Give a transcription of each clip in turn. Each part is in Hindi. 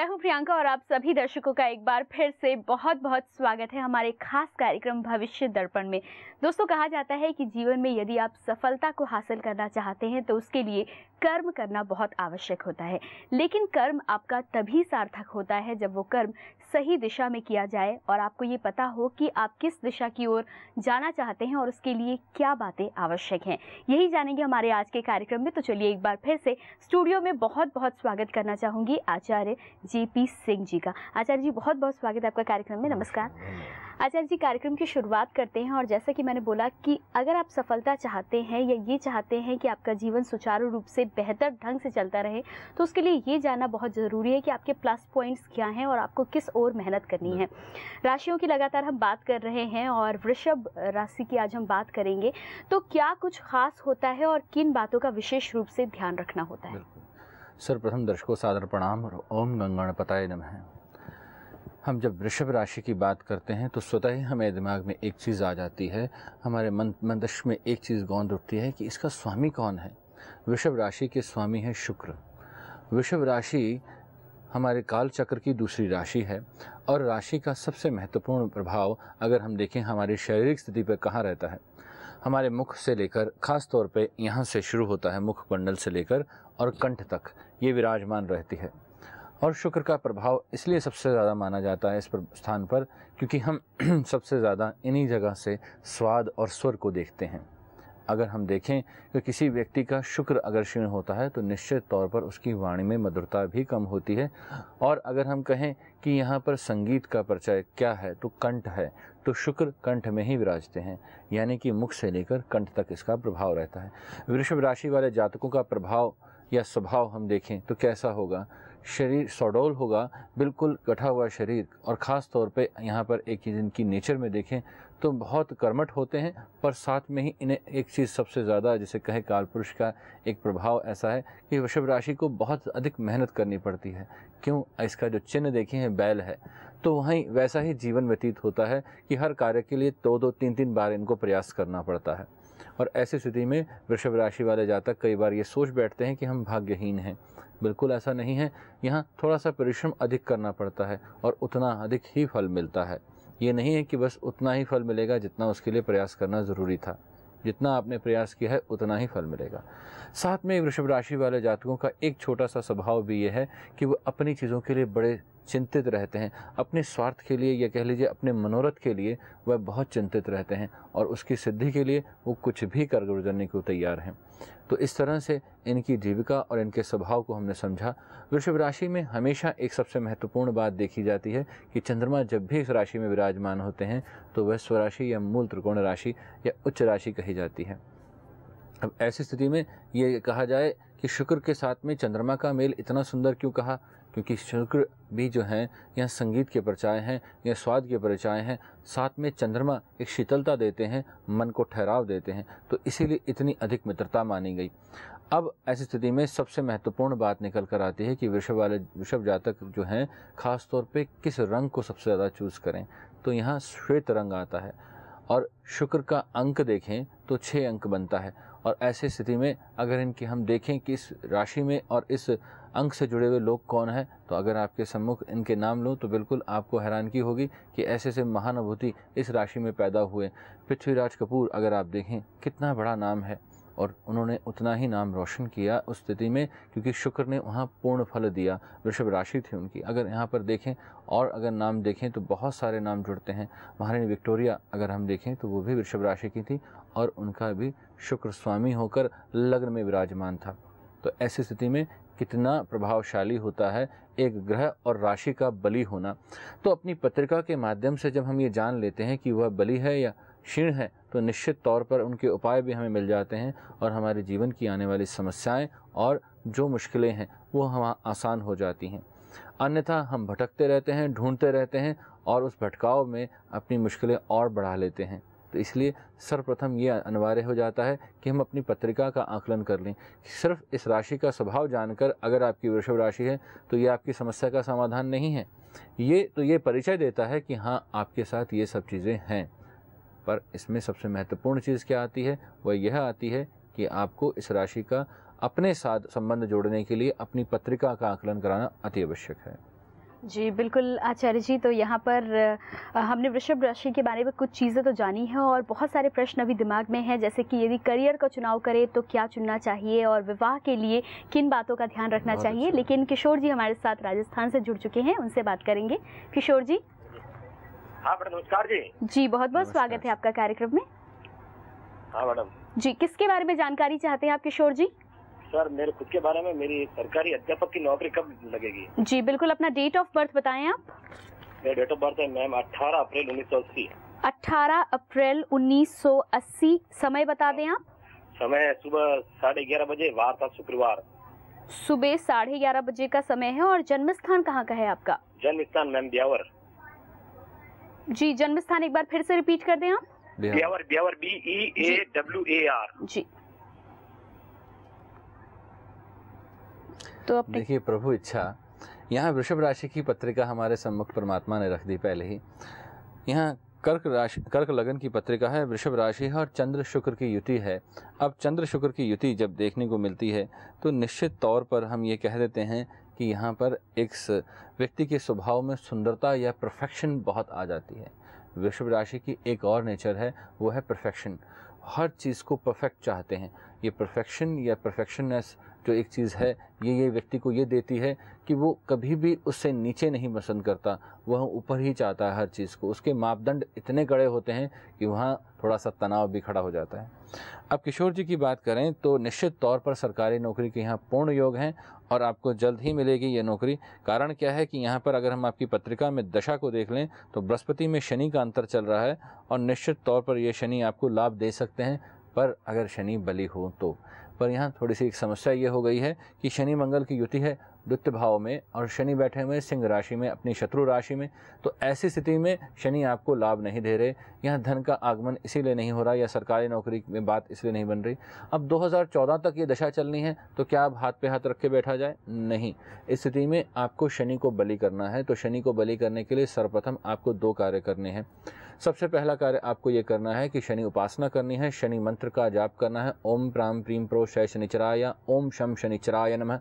मैं हूं प्रियंका और आप सभी दर्शकों का एक बार फिर से बहुत बहुत स्वागत है हमारे खास कार्यक्रम भविष्य दर्पण में। दोस्तों, कहा जाता है कि जीवन में यदि आप सफलता को हासिल करना चाहते हैं तो उसके लिए कर्म करना बहुत आवश्यक होता है। लेकिन कर्म आपका तभी सार्थक होता है जब वो कर्म सही दिशा में किया जाए और आपको ये पता हो कि आप किस दिशा की ओर जाना चाहते हैं और उसके लिए क्या बातें आवश्यक हैं। यही जानेंगे हमारे आज के कार्यक्रम में। तो चलिए एक बार फिर से स्टूडियो में बहुत बहुत स्वागत करना चाहूँगी आचार्य JP सिंह जी का। आचार्य जी, बहुत बहुत स्वागत है आपका कार्यक्रम में। नमस्कार आचार्य जी। कार्यक्रम की शुरुआत करते हैं और जैसा कि मैंने बोला कि अगर आप सफलता चाहते हैं या ये चाहते हैं कि आपका जीवन सुचारू रूप से बेहतर ढंग से चलता रहे तो उसके लिए ये जानना बहुत ज़रूरी है कि आपके प्लस पॉइंट्स क्या हैं और आपको किस ओर मेहनत करनी है। राशियों की लगातार हम बात कर रहे हैं और वृषभ राशि की आज हम बात करेंगे। तो क्या कुछ खास होता है और किन बातों का विशेष रूप से ध्यान रखना होता है? सर्वप्रथम दर्शकों सादर प्रणाम और ओम गंगणपताय नमः। हम जब वृषभ राशि की बात करते हैं तो स्वतः ही हमें दिमाग में एक चीज़ आ जाती है, हमारे मस्तिष्क में एक चीज़ गौंद उठती है कि इसका स्वामी कौन है। वृषभ राशि के स्वामी है शुक्र। वृषभ राशि हमारे काल चक्र की दूसरी राशि है और राशि का सबसे महत्वपूर्ण प्रभाव अगर हम देखें हमारी शारीरिक स्थिति पर कहाँ रहता है। हमारे मुख से लेकर खास तौर पे यहाँ से शुरू होता है, मुख मंडल से लेकर और कंठ तक ये विराजमान रहती है। और शुक्र का प्रभाव इसलिए सबसे ज़्यादा माना जाता है इस स्थान पर क्योंकि हम सबसे ज़्यादा इन्हीं जगह से स्वाद और स्वर को देखते हैं। अगर हम देखें कि किसी व्यक्ति का शुक्र अगर क्षीण होता है तो निश्चित तौर पर उसकी वाणी में मधुरता भी कम होती है। और अगर हम कहें कि यहाँ पर संगीत का परिचय क्या है तो कंठ है, तो शुक्र कंठ में ही विराजते हैं, यानी कि मुख से लेकर कंठ तक इसका प्रभाव रहता है। वृषभ राशि वाले जातकों का प्रभाव या स्वभाव हम देखें तो कैसा होगा। शरीर सौडोल होगा, बिल्कुल कटा हुआ शरीर, और ख़ास तौर पे यहाँ पर एक इनकी नेचर में देखें तो बहुत कर्मठ होते हैं, पर साथ में ही इन्हें एक चीज़ सबसे ज़्यादा जिसे कहे काल पुरुष का एक प्रभाव ऐसा है कि वृषभ राशि को बहुत अधिक मेहनत करनी पड़ती है। क्यों? इसका जो चिन्ह देखें है बैल है, तो वहीं वैसा ही जीवन व्यतीत होता है कि हर कार्य के लिए 2-2, 3-3 बार इनको प्रयास करना पड़ता है। और ऐसी स्थिति में वृषभ राशि वाले जातक कई बार ये सोच बैठते हैं कि हम भाग्यहीन हैं। बिल्कुल ऐसा नहीं है। यहाँ थोड़ा सा परिश्रम अधिक करना पड़ता है और उतना अधिक ही फल मिलता है। ये नहीं है कि बस उतना ही फल मिलेगा जितना उसके लिए प्रयास करना ज़रूरी था। जितना आपने प्रयास किया है उतना ही फल मिलेगा। साथ में वृषभ राशि वाले जातकों का एक छोटा सा स्वभाव भी ये है कि वो अपनी चीज़ों के लिए बड़े चिंतित रहते हैं। अपने स्वार्थ के लिए या कह लीजिए अपने मनोरथ के लिए वह बहुत चिंतित रहते हैं और उसकी सिद्धि के लिए वो कुछ भी कर गुजरने को तैयार हैं। तो इस तरह से इनकी जीविका और इनके स्वभाव को हमने समझा। वृषभ राशि में हमेशा एक सबसे महत्वपूर्ण बात देखी जाती है कि चंद्रमा जब भी इस राशि में विराजमान होते हैं तो वह स्वराशि या मूल त्रिकोण राशि या उच्च राशि कही जाती है। अब ऐसी स्थिति में ये कहा जाए कि शुक्र के साथ में चंद्रमा का मेल इतना सुंदर क्यों कहा, क्योंकि शुक्र भी जो हैं यहाँ संगीत के परिचय हैं या स्वाद के परिचय हैं। साथ में चंद्रमा एक शीतलता देते हैं, मन को ठहराव देते हैं, तो इसीलिए इतनी अधिक मित्रता मानी गई। अब ऐसी स्थिति में सबसे महत्वपूर्ण बात निकल कर आती है कि वृषभ जातक जो हैं खास तौर पे किस रंग को सबसे ज़्यादा चूज़ करें, तो यहाँ श्वेत रंग आता है और शुक्र का अंक देखें तो 6 अंक बनता है। और ऐसी स्थिति में अगर इनकी हम देखें कि इस राशि में और इस अंक से जुड़े हुए लोग कौन हैं, तो अगर आपके सम्मुख इनके नाम लूँ तो बिल्कुल आपको हैरानगी होगी कि ऐसे से महानुभूति इस राशि में पैदा हुए। पृथ्वीराज कपूर अगर आप देखें कितना बड़ा नाम है और उन्होंने उतना ही नाम रोशन किया उस स्थिति में क्योंकि शुक्र ने वहाँ पूर्ण फल दिया। वृषभ राशि थी उनकी। अगर यहाँ पर देखें और अगर नाम देखें तो बहुत सारे नाम जुड़ते हैं। महारानी विक्टोरिया अगर हम देखें तो वो भी वृषभ राशि की थी और उनका भी शुक्र स्वामी होकर लग्न में विराजमान था। तो ऐसी स्थिति में कितना प्रभावशाली होता है एक ग्रह और राशि का बली होना। तो अपनी पत्रिका के माध्यम से जब हम ये जान लेते हैं कि वह बली है या क्षीण है तो निश्चित तौर पर उनके उपाय भी हमें मिल जाते हैं और हमारे जीवन की आने वाली समस्याएं और जो मुश्किलें हैं वो हम आसान हो जाती हैं। अन्यथा हम भटकते रहते हैं, ढूंढते रहते हैं और उस भटकाव में अपनी मुश्किलें और बढ़ा लेते हैं। तो इसलिए सर्वप्रथम ये अनिवार्य हो जाता है कि हम अपनी पत्रिका का आकलन कर लें। सिर्फ इस राशि का स्वभाव जानकर अगर आपकी वृषभ राशि है तो ये आपकी समस्या का समाधान नहीं है। ये परिचय देता है कि हाँ आपके साथ ये सब चीज़ें हैं, पर इसमें सबसे महत्वपूर्ण चीज़ क्या आती है, वह यह आती है कि आपको इस राशि का अपने साथ संबंध जोड़ने के लिए अपनी पत्रिका का आकलन कराना अति आवश्यक है। जी बिल्कुल आचार्य जी, तो यहाँ पर हमने वृषभ राशि के बारे में कुछ चीज़ें तो जानी हैं और बहुत सारे प्रश्न अभी दिमाग में हैं, जैसे कि यदि करियर का चुनाव करें तो क्या चुनना चाहिए और विवाह के लिए किन बातों का ध्यान रखना चाहिए। अच्छा। लेकिन किशोर जी हमारे साथ राजस्थान से जुड़ चुके हैं, उनसे बात करेंगे। किशोर जी। हाँ मैडम, नमस्कार जी। जी बहुत बहुत स्वागत है आपका कार्यक्रम में। हाँ मैडम जी, किसके बारे में जानकारी चाहते हैं आप किशोर जी? सर, मेरे खुद के बारे में, मेरी सरकारी अध्यापक की नौकरी कब लगेगी? जी बिल्कुल, अपना डेट ऑफ बर्थ बताएं आप। मेरा डेट ऑफ बर्थ है मैम 18 अप्रैल 1980। 18 अप्रैल 1980। समय बता दें आप। समय सुबह 11:30 बजे, वार था शुक्रवार। सुबह 11:30 बजे का समय है। और जन्म स्थान कहाँ का है आपका? जन्म स्थान मैम ब्यावर। जी, जन्म स्थान एक बार फिर से रिपीट कर दें आप। ब्यावर, ब्यावर BEAWAR। जी तो अपने देखिए, प्रभु इच्छा, यहाँ वृषभ राशि की पत्रिका हमारे सम्मुख परमात्मा ने रख दी पहले ही। यहाँ कर्क लगन की पत्रिका है, वृषभ राशि है और चंद्र शुक्र की युति है। अब चंद्र शुक्र की युति जब देखने को मिलती है तो निश्चित तौर पर हम ये कह देते हैं कि यहाँ पर एक व्यक्ति के स्वभाव में सुंदरता या परफेक्शन बहुत आ जाती है। वृषभ राशि की एक और नेचर है, वो है परफेक्शन। हर चीज़ को परफेक्ट चाहते हैं। ये परफेक्शन या परफेक्शननेस जो एक चीज़ है, ये व्यक्ति को ये देती है कि वो कभी भी उससे नीचे नहीं पसंद करता, वह ऊपर ही चाहता है हर चीज़ को। उसके मापदंड इतने कड़े होते हैं कि वहाँ थोड़ा सा तनाव भी खड़ा हो जाता है। अब किशोर जी की बात करें तो निश्चित तौर पर सरकारी नौकरी के यहाँ पूर्ण योग हैं और आपको जल्द ही मिलेगी ये नौकरी। कारण क्या है कि यहाँ पर अगर हम आपकी पत्रिका में दशा को देख लें तो बृहस्पति में शनि का अंतर चल रहा है और निश्चित तौर पर ये शनि आपको लाभ दे सकते हैं, पर अगर शनि बली हो तो। पर यहाँ थोड़ी सी एक समस्या ये हो गई है कि शनि मंगल की युति है द्वितीय भाव में और शनि बैठे हुए सिंह राशि में, अपनी शत्रु राशि में। तो ऐसी स्थिति में शनि आपको लाभ नहीं दे रहे। यहाँ धन का आगमन इसीलिए नहीं हो रहा या सरकारी नौकरी में बात इसलिए नहीं बन रही। अब 2014 तक ये दशा चलनी है तो क्या अब हाथ पे हाथ रख के बैठा जाए? नहीं। इस स्थिति में आपको शनि को बलि करना है। तो शनि को बलि करने के लिए सर्वप्रथम आपको 2 कार्य करने हैं। सबसे पहला कार्य आपको ये करना है कि शनि उपासना करनी है, शनि मंत्र का जाप करना है। ओम प्राम प्रीम प्रो शय शनिचराय, ओम शम शनिचराय नमः।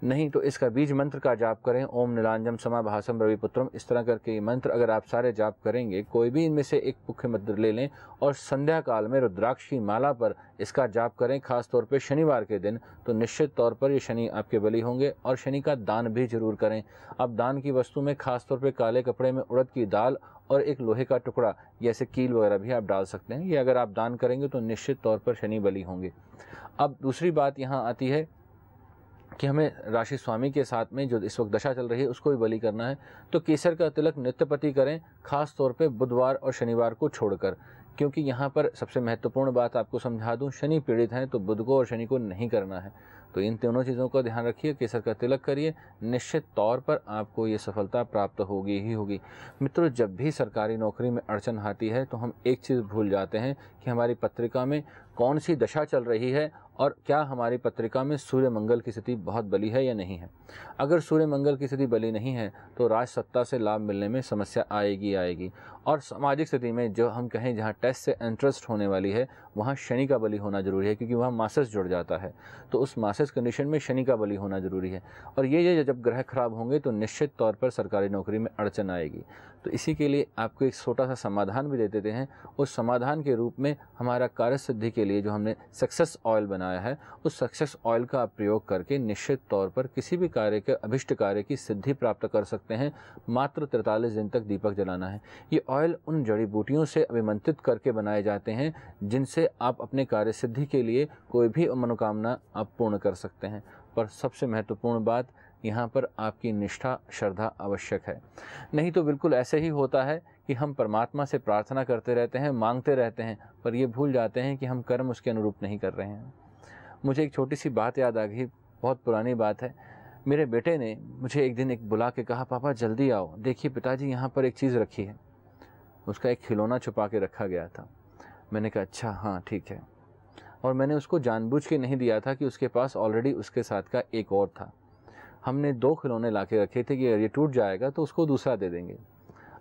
नहीं तो इसका बीज मंत्र का जाप करें, ओम नीलांजम समाभासम रविपुत्रम। इस तरह करके ये मंत्र अगर आप सारे जाप करेंगे, कोई भी इनमें से एक मुख्य मंत्र ले लें और संध्या काल में रुद्राक्ष की माला पर इसका जाप करें, खास तौर पे शनिवार के दिन, तो निश्चित तौर पर ये शनि आपके बली होंगे। और शनि का दान भी जरूर करें। अब दान की वस्तु में खास तौर पे काले कपड़े में उड़द की दाल और एक लोहे का टुकड़ा जैसे कील वगैरह भी आप डाल सकते हैं। ये अगर आप दान करेंगे तो निश्चित तौर पर शनि बली होंगे। अब दूसरी बात यहाँ आती है कि हमें राशि स्वामी के साथ में जो इस वक्त दशा चल रही है उसको भी बलि करना है। तो केसर का तिलक नित्यपति करें, खास तौर पे बुधवार और शनिवार को छोड़कर, क्योंकि यहाँ पर सबसे महत्वपूर्ण बात आपको समझा दूं, शनि पीड़ित हैं तो बुध को और शनि को नहीं करना है। तो इन दोनों चीज़ों का ध्यान रखिए, केसर का तिलक करिए, निश्चित तौर पर आपको ये सफलता प्राप्त होगी ही होगी। मित्रों, जब भी सरकारी नौकरी में अड़चन आती है तो हम एक चीज़ भूल जाते हैं कि हमारी पत्रिका में कौन सी दशा चल रही है और क्या हमारी पत्रिका में सूर्य मंगल की स्थिति बहुत बली है या नहीं है। अगर सूर्य मंगल की स्थिति बली नहीं है तो राज सत्ता से लाभ मिलने में समस्या आएगी। और सामाजिक स्थिति में जो हम कहें जहाँ टेस्ट से इंटरेस्ट होने वाली है वहाँ शनि का बली होना जरूरी है, क्योंकि वहाँ मासस जुड़ जाता है। तो उस मासस कंडीशन में शनि का बली होना जरूरी है। और ये जब ग्रह खराब होंगे तो निश्चित तौर पर सरकारी नौकरी में अड़चन आएगी। तो इसी के लिए आपको एक छोटा सा समाधान भी दे देते हैं। उस समाधान के रूप में हमारा कार्य सिद्धि के लिए जो हमने सक्सेस ऑयल बनाया है, उस सक्सेस ऑयल का आप प्रयोग करके निश्चित तौर पर किसी भी कार्य के अभिष्ट कार्य की सिद्धि प्राप्त कर सकते हैं। मात्र 43 दिन तक दीपक जलाना है। ये ऑयल उन जड़ी बूटियों से अभिमंत्रित करके बनाए जाते हैं जिनसे आप अपने कार्य सिद्धि के लिए कोई भी मनोकामना आप पूर्ण कर सकते हैं। पर सबसे महत्वपूर्ण बात यहाँ पर आपकी निष्ठा श्रद्धा आवश्यक है। नहीं तो बिल्कुल ऐसे ही होता है कि हम परमात्मा से प्रार्थना करते रहते हैं, मांगते रहते हैं, पर ये भूल जाते हैं कि हम कर्म उसके अनुरूप नहीं कर रहे हैं। मुझे एक छोटी सी बात याद आ गई, बहुत पुरानी बात है। मेरे बेटे ने मुझे एक दिन एक बुला के कहा, पापा जल्दी आओ, देखिए पिताजी यहाँ पर एक चीज़ रखी है। उसका एक खिलौना छुपा के रखा गया था। मैंने कहा अच्छा हाँ ठीक है। और मैंने उसको जानबूझ के नहीं दिया था कि उसके पास ऑलरेडी उसके साथ का एक और था। हमने 2 खिलौने ला के रखे थे कि अगर ये टूट जाएगा तो उसको दूसरा दे देंगे।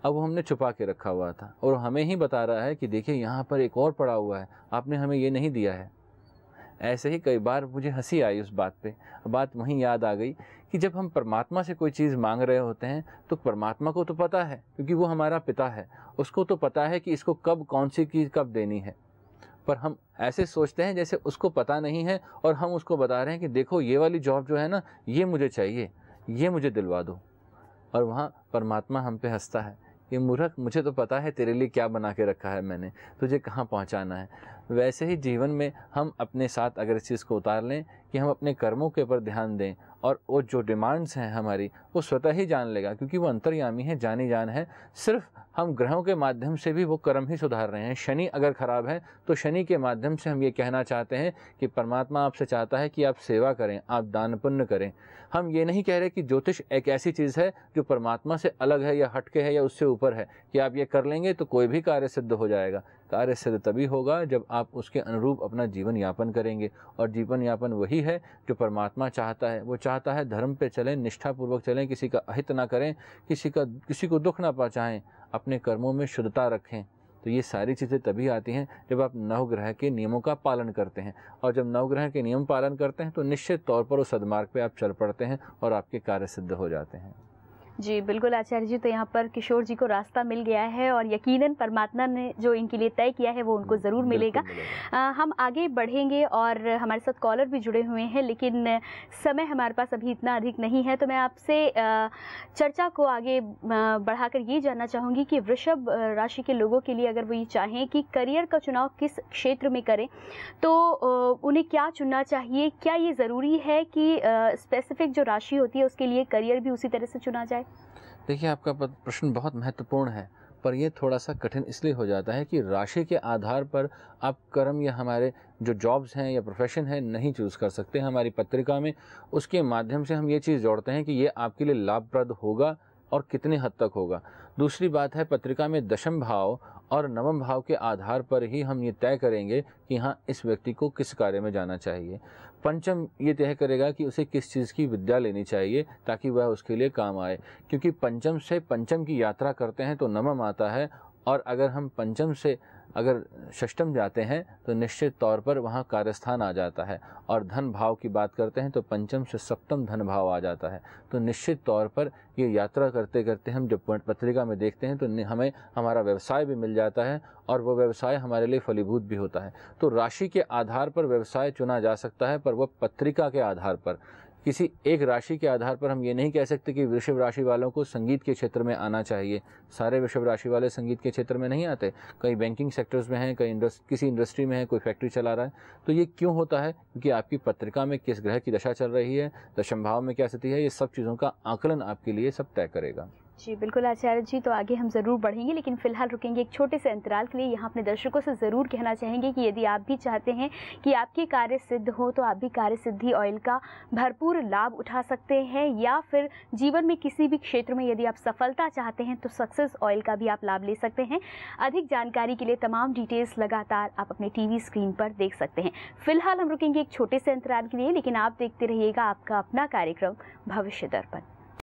अब वो हमने छुपा के रखा हुआ था और हमें ही बता रहा है कि देखिए यहाँ पर एक और पड़ा हुआ है, आपने हमें ये नहीं दिया है। ऐसे ही कई बार मुझे हंसी आई उस बात पे। बात वहीं याद आ गई कि जब हम परमात्मा से कोई चीज़ मांग रहे होते हैं तो परमात्मा को तो पता है, क्योंकि वो हमारा पिता है, उसको तो पता है कि इसको कब कौन सी चीज़ कब देनी है। पर हम ऐसे सोचते हैं जैसे उसको पता नहीं है और हम उसको बता रहे हैं कि देखो ये वाली जॉब जो है ना, ये मुझे चाहिए, ये मुझे दिलवा दो। और वहाँ परमात्मा हम पे हंसता है कि मूर्ख, मुझे तो पता है तेरे लिए क्या बना के रखा है मैंने, तुझे कहाँ पहुँचाना है। वैसे ही जीवन में हम अपने साथ अगर इस चीज़ को उतार लें कि हम अपने कर्मों के ऊपर ध्यान दें और वो जो डिमांड्स हैं हमारी, वो स्वतः ही जान लेगा, क्योंकि वो अंतर्यामी है, जानी जान है। सिर्फ हम ग्रहों के माध्यम से भी वो कर्म ही सुधार रहे हैं। शनि अगर खराब है तो शनि के माध्यम से हम ये कहना चाहते हैं कि परमात्मा आपसे चाहता है कि आप सेवा करें, आप दान पुण्य करें। हम ये नहीं कह रहे कि ज्योतिष एक ऐसी चीज़ है जो परमात्मा से अलग है या हटके है या उससे ऊपर है, कि आप ये कर लेंगे तो कोई भी कार्य सिद्ध हो जाएगा। कार्य सिद्ध तभी होगा जब आप उसके अनुरूप अपना जीवन यापन करेंगे, और जीवन यापन वही है जो परमात्मा चाहता है। वो चाहता है धर्म पे चलें, निष्ठापूर्वक चलें, किसी का अहित ना करें, किसी को दुख ना पहुँचाएं, अपने कर्मों में शुद्धता रखें। तो ये सारी चीज़ें तभी आती हैं जब आप नवग्रह के नियमों का पालन करते हैं, और जब नवग्रह के नियम पालन करते हैं तो निश्चित तौर पर उस सद्मार्ग पे आप चल पड़ते हैं और आपके कार्य सिद्ध हो जाते हैं। जी बिल्कुल आचार्य जी, तो यहाँ पर किशोर जी को रास्ता मिल गया है और यकीनन परमात्मा ने जो इनके लिए तय किया है वो उनको ज़रूर मिलेगा। हम आगे बढ़ेंगे और हमारे साथ कॉलर भी जुड़े हुए हैं, लेकिन समय हमारे पास अभी इतना अधिक नहीं है, तो मैं आपसे चर्चा को आगे बढ़ाकर ये जानना चाहूँगी कि वृषभ राशि के लोगों के लिए अगर वो ये चाहें कि करियर का चुनाव किस क्षेत्र में करें तो उन्हें क्या चुनना चाहिए? क्या ये ज़रूरी है कि स्पेसिफिक जो राशि होती है उसके लिए करियर भी उसी तरह से चुना जाए? देखिए, आपका प्रश्न बहुत महत्वपूर्ण है, पर यह थोड़ा सा कठिन इसलिए हो जाता है कि राशि के आधार पर आप कर्म या हमारे जो जॉब्स हैं या प्रोफेशन है नहीं चूज़ कर सकते। हमारी पत्रिका में उसके माध्यम से हम ये चीज़ जोड़ते हैं कि ये आपके लिए लाभप्रद होगा और कितने हद तक होगा। दूसरी बात है, पत्रिका में दशम भाव और नवम भाव के आधार पर ही हम ये तय करेंगे कि हाँ, इस व्यक्ति को किस कार्य में जाना चाहिए। पंचम ये तय करेगा कि उसे किस चीज़ की विद्या लेनी चाहिए ताकि वह उसके लिए काम आए, क्योंकि पंचम से पंचम की यात्रा करते हैं तो नवम आता है, और अगर हम पंचम से अगर षष्टम जाते हैं तो निश्चित तौर पर वहाँ कार्यस्थान आ जाता है। और धन भाव की बात करते हैं तो पंचम से सप्तम धन भाव आ जाता है। तो निश्चित तौर पर ये यात्रा करते करते हम जब पत्रिका में देखते हैं तो हमें हमारा व्यवसाय भी मिल जाता है, और वो व्यवसाय हमारे लिए फलीभूत भी होता है। तो राशि के आधार पर व्यवसाय चुना जा सकता है, पर वह पत्रिका के आधार पर, किसी एक राशि के आधार पर हम ये नहीं कह सकते कि वृषभ राशि वालों को संगीत के क्षेत्र में आना चाहिए। सारे वृषभ राशि वाले संगीत के क्षेत्र में नहीं आते, कई बैंकिंग सेक्टर्स में हैं, कई किसी इंडस्ट्री में है, कोई फैक्ट्री चला रहा है। तो ये क्यों होता है? क्योंकि आपकी पत्रिका में किस ग्रह की दशा चल रही है, दशम भाव में क्या स्थिति है, ये सब चीज़ों का आकलन आपके लिए सब तय करेगा। जी बिल्कुल आचार्य जी, तो आगे हम ज़रूर बढ़ेंगे, लेकिन फ़िलहाल रुकेंगे एक छोटे से अंतराल के लिए। यहाँ अपने दर्शकों से ज़रूर कहना चाहेंगे कि यदि आप भी चाहते हैं कि आपके कार्य सिद्ध हो तो आप भी कार्य सिद्धि ऑयल का भरपूर लाभ उठा सकते हैं, या फिर जीवन में किसी भी क्षेत्र में यदि आप सफलता चाहते हैं तो सक्सेस ऑयल का भी आप लाभ ले सकते हैं। अधिक जानकारी के लिए तमाम डिटेल्स लगातार आप अपने टीवी स्क्रीन पर देख सकते हैं। फ़िलहाल हम रुकेंगे एक छोटे से अंतराल के लिए, लेकिन आप देखते रहिएगा आपका अपना कार्यक्रम भविष्य दर्पण।